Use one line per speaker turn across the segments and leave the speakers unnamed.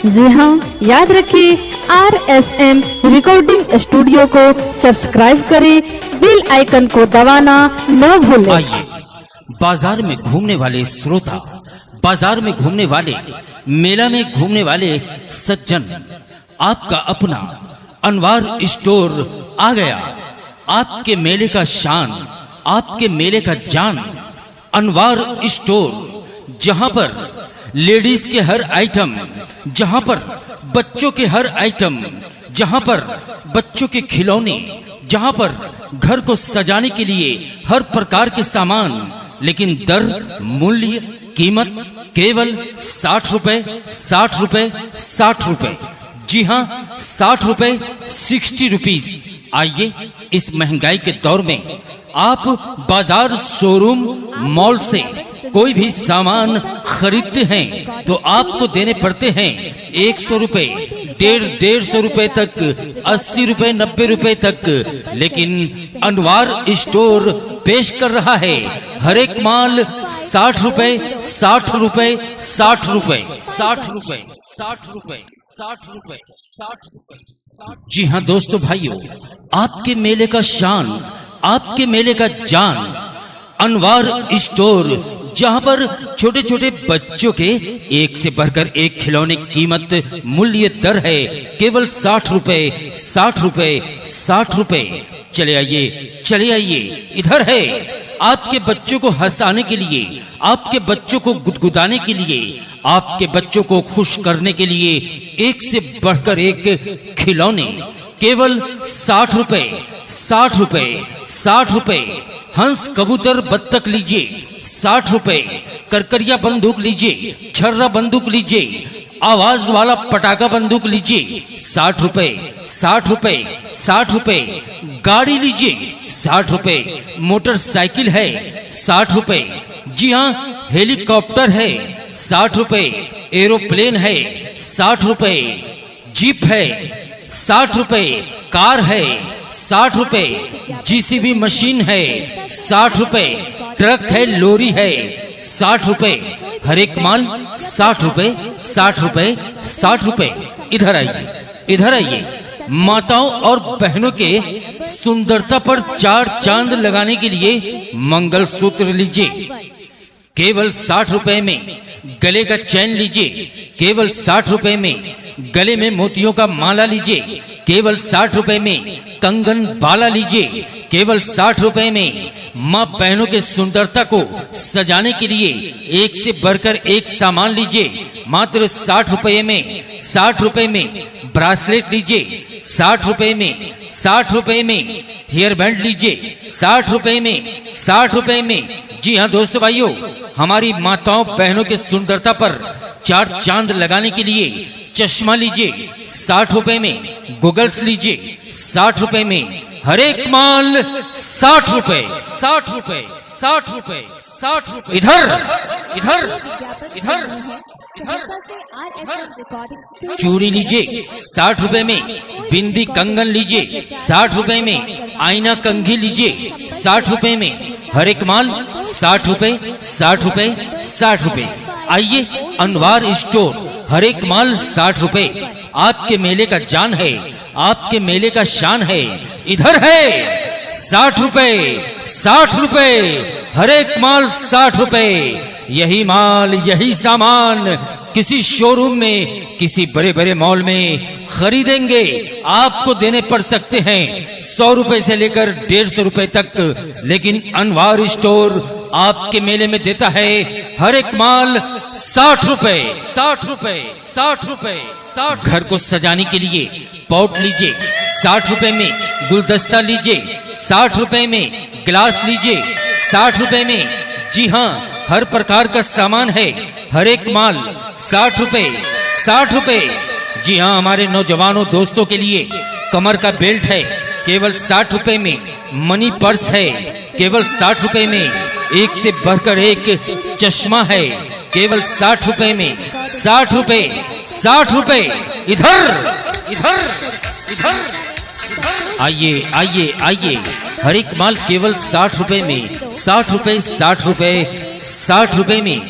जी हाँ, याद रखिए RSM रिकॉर्डिंग स्टूडियो को सब्सक्राइब करें, बेल आइकन को दबाना न भूलें।
आइए, बाजार में घूमने वाले श्रोता, बाजार में घूमने वाले, मेला में घूमने वाले सज्जन, आपका अपना अनवार स्टोर आ गया। आपके मेले का शान, आपके मेले का जान, अनवार स्टोर, जहां पर लेडीज के हर आइटम, जहां पर बच्चों के हर आइटम, जहां पर बच्चों के खिलौने, जहां पर घर को सजाने के लिए हर प्रकार के सामान, लेकिन दर, मूल्य, कीमत केवल 60 रुपए, 60 रुपए, 60 रुपए। जी हाँ, 60 रुपए, 60 रुपीज। आइए, इस महंगाई के दौर में आप बाजार, शोरूम, मॉल से कोई भी सामान खरीदते हैं तो आपको देने पड़ते हैं 100 रुपए, 150 रुपए तक, 80 रुपए, 90 रुपए तक। लेकिन अनवार स्टोर पेश कर रहा है हर एक माल 60 रुपए, 60 रुपए, 60 रुपए, 60 रुपए, 60 रुपए, 60 रुपए, 60 रुपए। जी हाँ दोस्तों, भाइयों, आपके मेले का शान, आपके मेले का जान, अनवार स्टोर, जहां पर छोटे छोटे बच्चों के एक से बढ़कर एक खिलौने, कीमत, मूल्य, दर है केवल 60 रुपए, 60 रुपए, 60 रुपए। चले आइए, चले आइए, इधर है आपके बच्चों को हंसाने के लिए, आपके बच्चों को गुदगुदाने के लिए, आपके बच्चों को खुश करने के लिए एक से बढ़कर एक खिलौने केवल 60 रुपए, 60 रुपए, 60 रुपए। हंस, कबूतर, बत्तख लीजिए 60 रुपए। करकरिया बंदूक लीजिए, छर्रा बंदूक लीजिए, आवाज वाला पटाखा बंदूक लीजिए 60 रुपए, 60 रुपए, 60 रुपए। गाड़ी लीजिए 60 रुपए। मोटरसाइकिल है 60 रुपए। जी हाँ, हेलीकॉप्टर है 60 रुपए। एरोप्लेन है 60 रुपए। जीप है 60 रुपए। कार है 60 रुपए। JCB मशीन है 60 रुपए। ट्रक है, लोरी है 60 रुपए। हर एक माल 60 रुपए, 60 रुपए, 60 रुपए। इधर आइए, इधर आइए। माताओं और बहनों के सुंदरता पर चार चांद लगाने के लिए मंगलसूत्र लीजिए केवल 60 रुपए में। गले का चैन लीजिए केवल 60 रुपए में। गले में मोतियों का माला लीजिए केवल 60 रुपए में। कंगन बाला लीजिए केवल 60 रुपए में। माँ बहनों के सुंदरता को सजाने के लिए एक से बढ़कर एक सामान लीजिए मात्र 60 रुपए में। 60 रुपए में ब्रासलेट लीजिए 60 रुपए में। 60 रुपए में हेयर बैंड लीजिए 60 रुपए में। 60 रुपए में। जी हाँ दोस्तों, भाइयों, हमारी माताओं बहनों के सुंदरता पर चार चांद लगाने के लिए चश्मा लीजिए 60 रुपए में। गूगल्स लीजिए 60 रुपए में। हर एक माल 60 रुपए, 60 रुपए, 60 रुपए, 60 रुपए। इधर इधर इधर चूड़ी लीजिए 60 रुपए में। बिंदी कंगन लीजिए 60 रुपए में। आईना कंघी लीजिए 60 रुपए में। हर एक माल 60 रुपए, 60 रुपए, 60 रुपए। आइए, अनवार स्टोर, हर एक माल 60 रुपए। आपके मेले का जान है, आपके मेले का शान है। इधर है 60 रुपए, 60 रुपए। हर एक माल 60 रुपए। यही माल, यही सामान किसी शोरूम में, किसी बड़े बड़े मॉल में खरीदेंगे आपको देने पड़ सकते हैं 100 रुपए से लेकर 150 रुपए तक। लेकिन अनवार स्टोर आपके मेले में देता है हर एक माल 60 रुपए, 60 रुपए, 60 रुपए, 60। घर को सजाने के लिए पॉट लीजिए 60 रुपए में। गुलदस्ता लीजिए 60 रुपए में। गिलास लीजिए 60 रुपए में। जी हाँ, हर प्रकार का सामान है, हर एक माल 60 रुपए, 60 रुपए। जी हाँ, हमारे नौजवानों दोस्तों के लिए कमर का बेल्ट है केवल 60 रुपए में। मनी पर्स है केवल 60 रुपए में। एक से बढ़कर एक चश्मा है केवल 60 रुपए में। 60 रुपए, 60 रुपए। इधर इधर इधर। आइए आइए आइए, हर एक माल केवल 60 रुपए में। 60 रुपए, 60 रुपए, 60 रुपए में।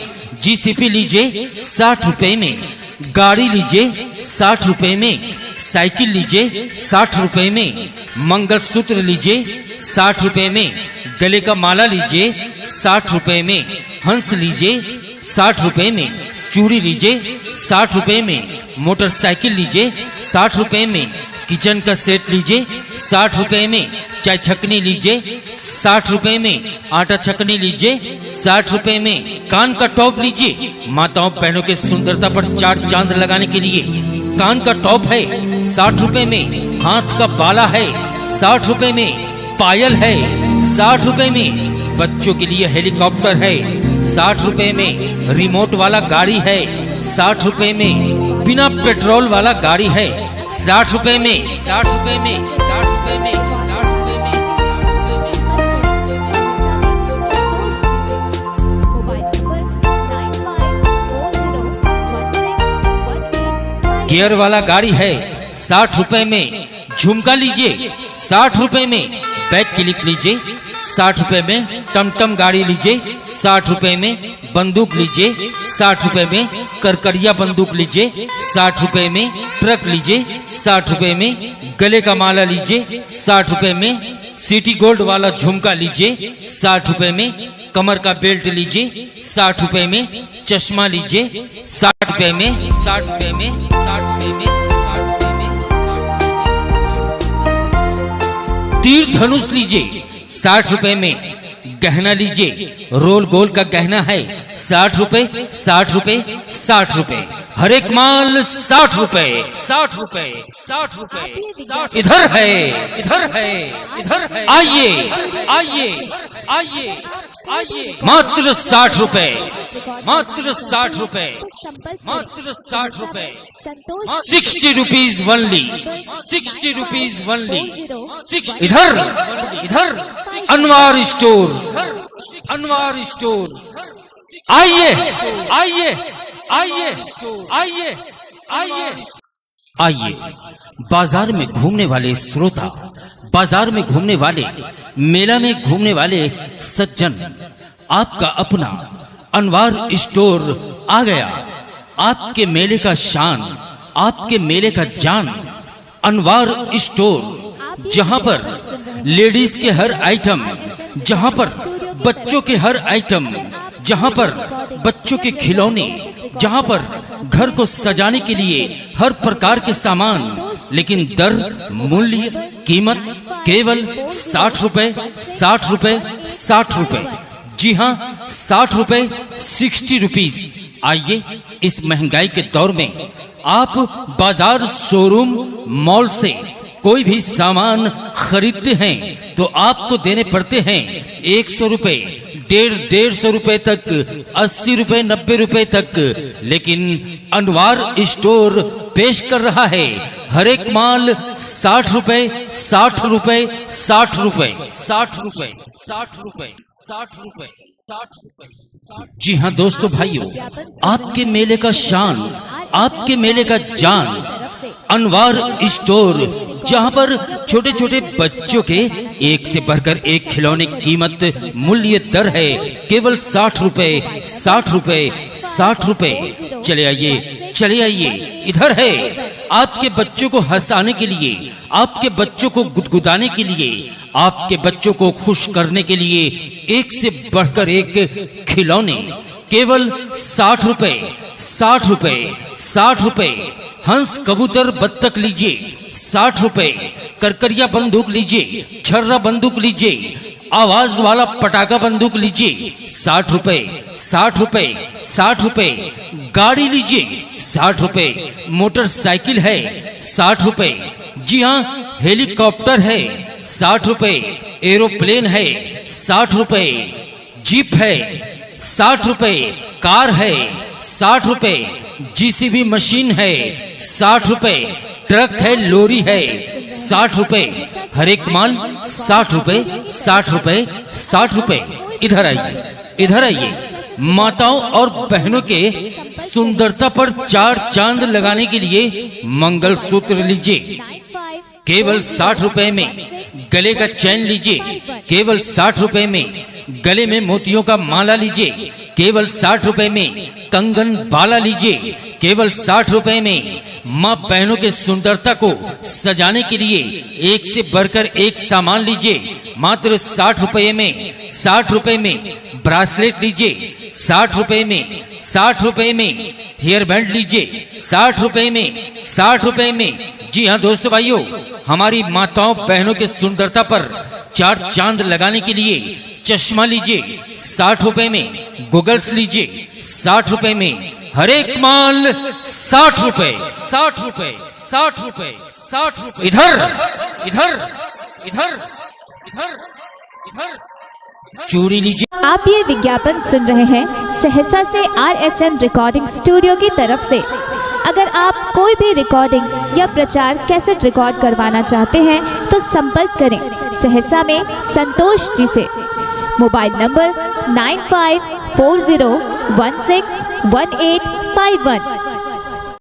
JCB लीजिए 60 रुपए में। गाड़ी लीजिए 60 रुपए में, साइकिल लीजिए 60 रुपए में, मंगलसूत्र लीजिए 60 रुपए में, गले का माला लीजिए 60 रुपए में, हंस लीजिए 60 रुपए में, चूड़ी लीजिए 60 रुपए में, मोटरसाइकिल लीजिए 60 रुपए में, किचन का सेट लीजिए 60 रुपए में, चाय छकनी लीजिए 60 रुपए में, आटा छकनी लीजिए 60 रुपए में, कान का टॉप लीजिए माताओं बहनों के सुंदरता पर चार चांद लगाने के लिए कान का टॉप है 60 रुपए में, हाथ का बाला है 60 रुपए में, पायल है 60 रुपए में, बच्चों के लिए हेलीकॉप्टर है 60 रुपए में, रिमोट वाला गाड़ी है 60 रुपए में, बिना पेट्रोल वाला गाड़ी है 60 रुपए में, 60 रुपए में, 60 रुपए में, 60 रुपए में। गियर वाला गाड़ी है 60 रुपए में, झुमका लीजिए 60 रुपए में, बैक क्लिप लीजिए 60 रुपए में, टमटम गाड़ी लीजिए 60 रुपए में, बंदूक लीजिए 60 रुपए में, करकरिया बंदूक लीजिए 60 रुपए में, ट्रक लीजिए 60 रुपए में, गले का माला लीजिए 60 रुपए में, सिटी गोल्ड वाला झुमका लीजिए 60 रुपए में, कमर का बेल्ट लीजिए 60 रुपए में, चश्मा लीजिए 60 रुपए में, 60 रुपए में, 60 रुपए में, 60 रुपए में, तीर धनुष लीजिए 60 रुपए में, गहना लीजिए रोल गोल का गहना है 60 रुपए, 60 रुपए, 60 रुपए, हर एक माल 60 रुपए, 60 रुपए, 60 रुपए, 60। इधर है, इधर है, इधर है, आइए, आइए, आइए, आइए, मात्र 60 रुपए, मात्र 60 रुपए, मात्र 60 रुपए, 60 रुपीज ओनली, 60 रुपीज ओनली, 60। इधर, इधर अनवार स्टोर, अनवार स्टोर, आइए, आइए, आइए, आइए, आइए, आइए। बाजार में घूमने वाले श्रोता, बाजार में घूमने वाले, मेला में घूमने वाले सज्जन, आपका अपना अनवार स्टोर आ गया। आपके मेले का शान, आपके मेले का जान, अनवार स्टोर, जहां पर लेडीज के हर आइटम, जहां पर बच्चों के हर आइटम, जहां पर बच्चों के खिलौने, जहां पर घर को सजाने के लिए हर प्रकार के सामान, लेकिन दर, मूल्य, कीमत केवल 60 रुपए, 60 रुपए, 60 रुपए। जी हाँ, 60 रुपए, 60 रुपीज। आइए, इस महंगाई के दौर में आप बाजार, शोरूम, मॉल से कोई भी सामान खरीदते हैं तो आपको देने पड़ते हैं 100 रुपए, 150 रुपए तक, 80 रुपए, 90 रुपए तक। लेकिन अनवार स्टोर पेश कर रहा है हर एक माल 60 रुपए, 60 रुपए, 60 रुपए, 60 रुपए, 60 रुपए, 60 रुपए, 60 रुपए। जी हाँ दोस्तों भाइयों, आपके मेले का शान, आपके मेले का जान, अनवार स्टोर, जहां पर छोटे छोटे बच्चों के एक से बढ़कर एक खिलौने, कीमत, मूल्य, दर है केवल 60 रुपए, 60 रुपए, 60 रुपए। चले आइए, चले आइए, इधर है आपके बच्चों को हंसाने के लिए, आपके बच्चों को गुदगुदाने के लिए, आपके बच्चों को खुश करने के लिए एक से बढ़कर एक खिलौने, केवल 60 रुपए, 60 रुपए, 60 रुपए। हंस, कबूतर, बत्तख लीजिए 60 रुपए, करकरिया बंदूक लीजिए, छर्रा बंदूक लीजिए, आवाज वाला पटाखा बंदूक लीजिए 60 रुपए, 60 रुपए, 60 रुपए। गाड़ी लीजिए 60 रुपए, मोटरसाइकिल है 60 रुपए। जी हाँ, हेलीकॉप्टर है 60 रुपए, एरोप्लेन है 60 रुपए, जीप है 60 रुपए, कार है 60 रुपए, जीसीबी मशीन है 60 रुपए, ट्रक है, लोरी है 60 रुपए, हर एक माल 60 रुपए, 60 रुपए, 60 रुपए। इधर आइए, इधर आइए, माताओं और बहनों के सुंदरता पर चार चांद लगाने के लिए मंगलसूत्र लीजिए केवल 60 रुपए में, गले का चैन लीजिए केवल 60 रुपए में, गले में मोतियों का माला लीजिए केवल 60 रुपए में, कंगन बाला लीजिए केवल 60 रुपए में। माँ बहनों के सुंदरता को सजाने के लिए एक से बढ़कर एक सामान लीजिए मात्र 60 रुपए में। 60 रुपए में ब्रासलेट लीजिए, 60 रुपए में। 60 रुपए में हेयर बैंड लीजिए, 60 रुपए में। 60 रुपए में। जी हाँ दोस्तों भाइयों, हमारी माताओं बहनों के सुंदरता पर चार चांद लगाने के लिए चश्मा लीजिए 60 रुपए में। गूगल्स लीजिए 60 रुपए में। हर एक माल 60 रुपए, 60 रुपए, 60 रुपए, 60 रुपए। इधर इधर इधर इधर इधर चूड़ी लीजिए।
आप ये विज्ञापन सुन रहे हैं सहरसा से RSM रिकॉर्डिंग स्टूडियो की तरफ से। अगर आप कोई भी रिकॉर्डिंग या प्रचार कैसेट रिकॉर्ड करवाना चाहते हैं तो संपर्क करें सहरसा में संतोष जी से। Mobile number 9540161851।